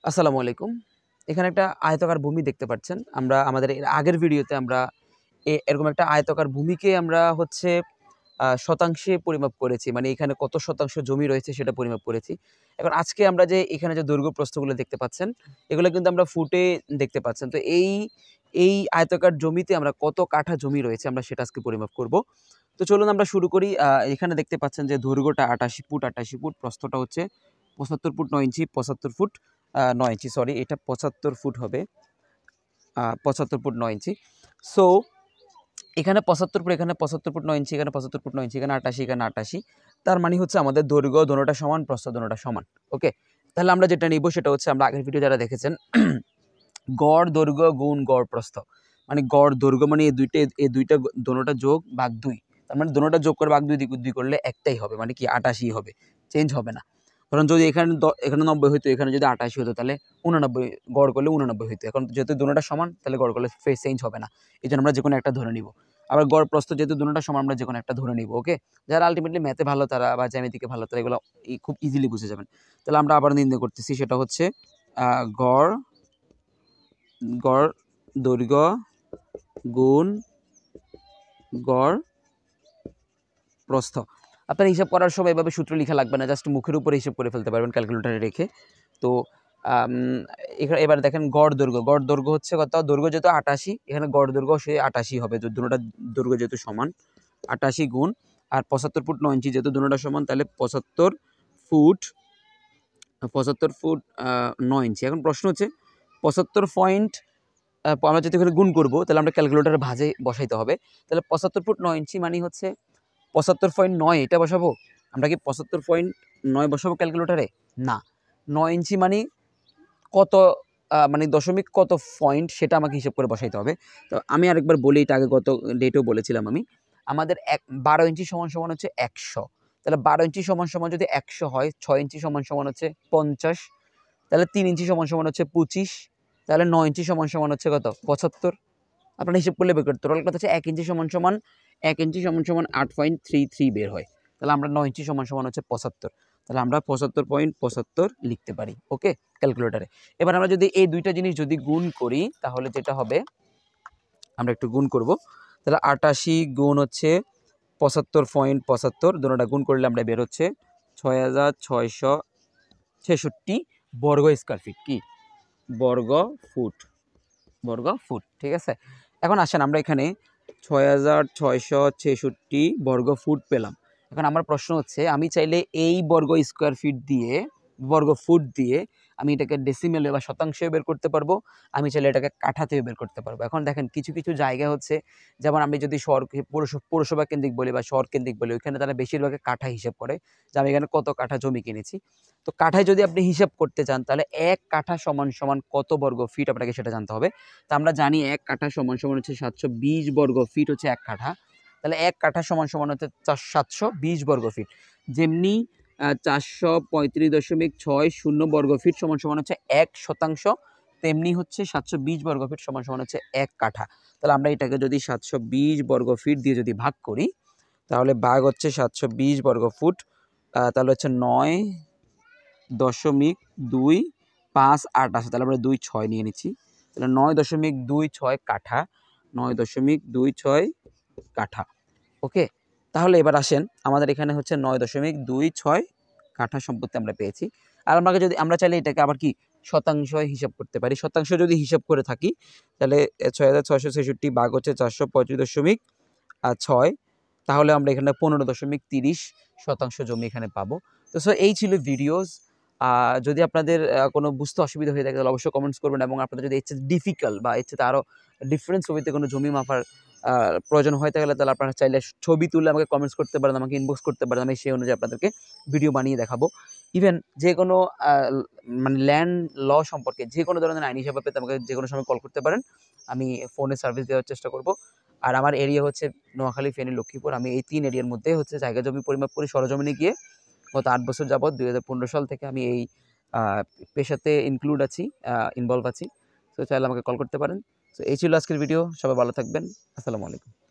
আসসালামু আলাইকুম। এখানে একটা আয়তাকার ভূমি দেখতে পাচ্ছেন। আমরা আমাদের এর আগের ভিডিওতে আমরা এরকম একটা আয়তাকার ভূমিকে আমরা হচ্ছে শতাংশে পরিমাপ করেছি। মানে এখানে কত শতাংশ জমি রয়েছে সেটা পরিমাপ করেছি। এখন আজকে আমরা যে এখানে যে দৈর্ঘ্য প্রস্থগুলো দেখতে পাচ্ছেন, এগুলো কিন্তু আমরা ফুটে দেখতে পাচ্ছেন। তো এই আয়তাকার জমিতে আমরা কত কাঠা জমি রয়েছে আমরা সেটা আজকে পরিমাপ করব। তো চলুন আমরা শুরু করি। এখানে দেখতে পাচ্ছেন যে দৈর্ঘ্যটা ৮৮ ফুট, প্রস্থটা হচ্ছে ৭৫ ফুট ৯ ইঞ্চি, ৭৫ ফুট ৯ ইঞ্চি, সরি এটা ৭৫ ফুট হবে, ৭৫ ফুট ৯ ইঞ্চি। সো এখানে ৭৫ ফুট, এখানে ৭৫ ফুট ৯ ইঞ্চি, এখানে ৭৫ ফুট ৯ ইঞ্চি, এখানে ৮৮, এখানে ৮৮। তার মানে হচ্ছে আমাদের দৈর্ঘ্য দোনোটা সমান, প্রস্থ দোনোটা সমান। ওকে, তাহলে আমরা যেটা নিব সেটা হচ্ছে আমরা আগের ভিডিও যারা দেখেছেন গড় দৈর্ঘ্য গুণ গড় প্রস্থ। মানে গড় দৈর্ঘ্য মানে এই দুইটা দোনোটা যোগ ভাগ ২। তার মানে দোনোটা যোগ করে ভাগ ২ করলে একটাই হবে, মানে কি ৮৮ হবে, চেঞ্জ হবে না। কারণ যদি এখানে ৯০ হইতো, এখানে যদি ৮৮ হতো তাহলে ৮৯, গড় করলে ৮৯ হইতো। এখন যেহেতু দুটোটা সমান তাহলে গড় করলে চেঞ্জ হবে না, এই জন্য আমরা যে কোনো একটা ধরে নিব। আবার গড় প্রস্থ যেহেতু দুটোটা সমান আমরা যে কোনো একটা ধরে নিব। ওকে, যারা আলটিমেটলি ম্যাথে ভালো তারা বা জ্যামিতিকে ভালো তারা এগুলো খুব ইজিলি বুঝে যাবেন। তাহলে আমরা আবার নির্ণয় করতেছি, সেটা হচ্ছে গড় দৈর্ঘ্য গুণ গড় প্রস্থ। আপনার হিসাব করার সময় এভাবে সূত্র লেখা লাগবে না, জাস্ট মুখের উপরে হিসাব করে ফেলতে পারবেন ক্যালকুলেটরে রেখে। তো এবার দেখেন গড় দৈর্ঘ্য হচ্ছে কত, দৈর্ঘ্য যেহেতু ৮৮, এখানে গড় দৈর্ঘ্য সে ৮৮ হবে, দুটোটা দৈর্ঘ্য যেহেতু সমান। ৮৮ গুণ আর ৭৫ ফুট ৯ ইঞ্চি, যেহেতু দুটোটা সমান তাহলে ৭৫ ফুট ৯ ইঞ্চি। এখন প্রশ্ন হচ্ছে ৭৫ পয়েন্ট, আমরা যদি এখানে গুণ করবো তাহলে আমরা ক্যালকুলেটরে ভাজে বসাইতে হবে। তাহলে ৭৫ ফুট ৯ ইঞ্চি মানে হচ্ছে ৭৫.৯ এটা বসাবো। আমরা কি ৭৫.৯ বসাবো ক্যালকুলেটরে? না, ৯ ইঞ্চি মানে কত, মানে দশমিক কত পয়েন্ট সেটা আমাকে হিসাব করে বসাইতে হবে। তো আমি আরেকবার বলি, এটা আগে গত ডেটেও বলেছিলাম আমি। আমাদের ১২ ইঞ্চি সমান হচ্ছে ১০০। তাহলে ১২ ইঞ্চি সমান যদি ১০০ হয়, ৬ ইঞ্চি সমান হচ্ছে ৫০, তাহলে ৩ ইঞ্চি সমান হচ্ছে ২৫, তাহলে ৯ ইঞ্চি সমান হচ্ছে কত, ৭৫। আপনারা হিসাব করলে বের করতে পারবেন। কথা হচ্ছে ১ ইঞ্চি সমান ৮.33 বের হয়। তাহলে আমরা ৯ ইঞ্চি সমান হচ্ছে ৭৫। তাহলে আমরা ৭৫.৭৫ লিখতে পারি। ওকে, ক্যালকুলেটরে। এবার আমরা যদি এই দুইটা জিনিস যদি গুণ করি তাহলে যেটা হবে, আমরা একটু গুণ করব। তাহলে ৮৮ গুণ হচ্ছে ৭৫.৭৫, দুটোটা গুণ করলে আমরা বের হচ্ছে ৬৬৬৬ বর্গ স্কয়ার ফিট, কি বর্গ ফুট, ঠিক আছে। এখন আসেন আমরা এখানে ৬৬৬৬ বর্গ ফুট পেলাম। এখন আমার প্রশ্ন হচ্ছে, আমি চাইলে এই বর্গ ফুট দিয়ে আমি এটাকে ডেসিমেলে বা শতাংশে বের করতে পারবো, আমি চাইলে এটাকে কাঠাতেও বের করতে পারবো। এখন দেখেন কিছু কিছু জায়গা হচ্ছে, যেমন আমি যদি পৌরসভা কেন্দ্রিক বলি বা শহর কেন্দ্রিক বলি, ওইখানে তারা বেশিরভাগ কাঠা হিসাব করে যে আমি এখানে কত কাঠা জমি কিনেছি। তো কাঠায় যদি আপনি হিসাব করতে চান তাহলে ১ কাঠা সমান কত বর্গ ফিট আপনাকে সেটা জানতে হবে। তো আমরা জানি ১ কাঠা সমান হচ্ছে ৭২০ বর্গ ফিট হচ্ছে ১ কাঠা। তাহলে ১ কাঠা সমান হচ্ছে ৭২০ বর্গ ফিট। যেমনি ৪৩৫.৬০ বর্গ ফিট সমান হচ্ছে ১ শতাংশ, তেমনি হচ্ছে ৭২০ বর্গ ফিট সমান হচ্ছে ১ কাঠা। তাহলে আমরা এটাকে যদি ৭২০ বর্গ ফিট দিয়ে যদি ভাগ করি, তাহলে ভাগ হচ্ছে ৭২০ বর্গ ফুট, তাহলে হচ্ছে ৯.২৫৮ আছে। তাহলে আমরা ২.৬ নিয়ে নিচ্ছি। তাহলে ৯.২৬ কাঠা, ৯.২৬ কাঠা। ওকে, তাহলে এবার আসেন আমাদের এখানে হচ্ছে ৯.২৬ কাঠা সম্পত্তি আমরা পেয়েছি। আর আমরা চাইলে এটাকে আবার কি শতাংশ হিসাব করতে পারি। শতাংশ যদি হিসাব করে থাকি তাহলে ৬৬৬৬ ভাগ হচ্ছে ৪৩৫.৬, তাহলে আমরা এখানে ১৫.৩০ শতাংশ জমি এখানে পাবো। তো এই ছিল ভিডিওস। যদি আপনাদের কোনো বুঝতে অসুবিধা হয়ে থাকে তাহলে অবশ্যই কমেন্টস করবেন, এবং আপনাদের যদি এর চেয়ে ডিফিকাল্ট বা এর চেয়ে আরও ডিফারেন্ট ছবিতে কোনো জমি মাপার প্রয়োজন হয়ে থাকলে তাহলে আপনারা চাইলে ছবি তুলে আমাকে কমেন্টস করতে পারেন, আমাকে ইনবক্স করতে পারেন, আমি সেই অনুযায়ী আপনাদেরকে ভিডিও বানিয়ে দেখাবো। ইভেন যে কোনো মানে ল্যান্ড ল সম্পর্কে যে কোনো ধরনের আইনি সেবা পেতে আমাকে যে কোনো সময় কল করতে পারেন, আমি ফোনে সার্ভিস দেওয়ার চেষ্টা করব। আর আমার এরিয়া হচ্ছে নোয়াখালী, ফেনী, লক্ষ্মীপুর। আমি এই ৩ এরিয়ার মধ্যে হচ্ছে জায়গা জমি পরিমাপ করি সরজমিনে গিয়ে। গত ৮ বছর যাবৎ ২০১৫ সাল থেকে আমি এই পেশাতে ইনভলভ আছি। তো চাইলে আমাকে কল করতে পারেন। তো এই ছিল আজকের ভিডিও। সবাই ভালো থাকবেন। আসসালামু আলাইকুম।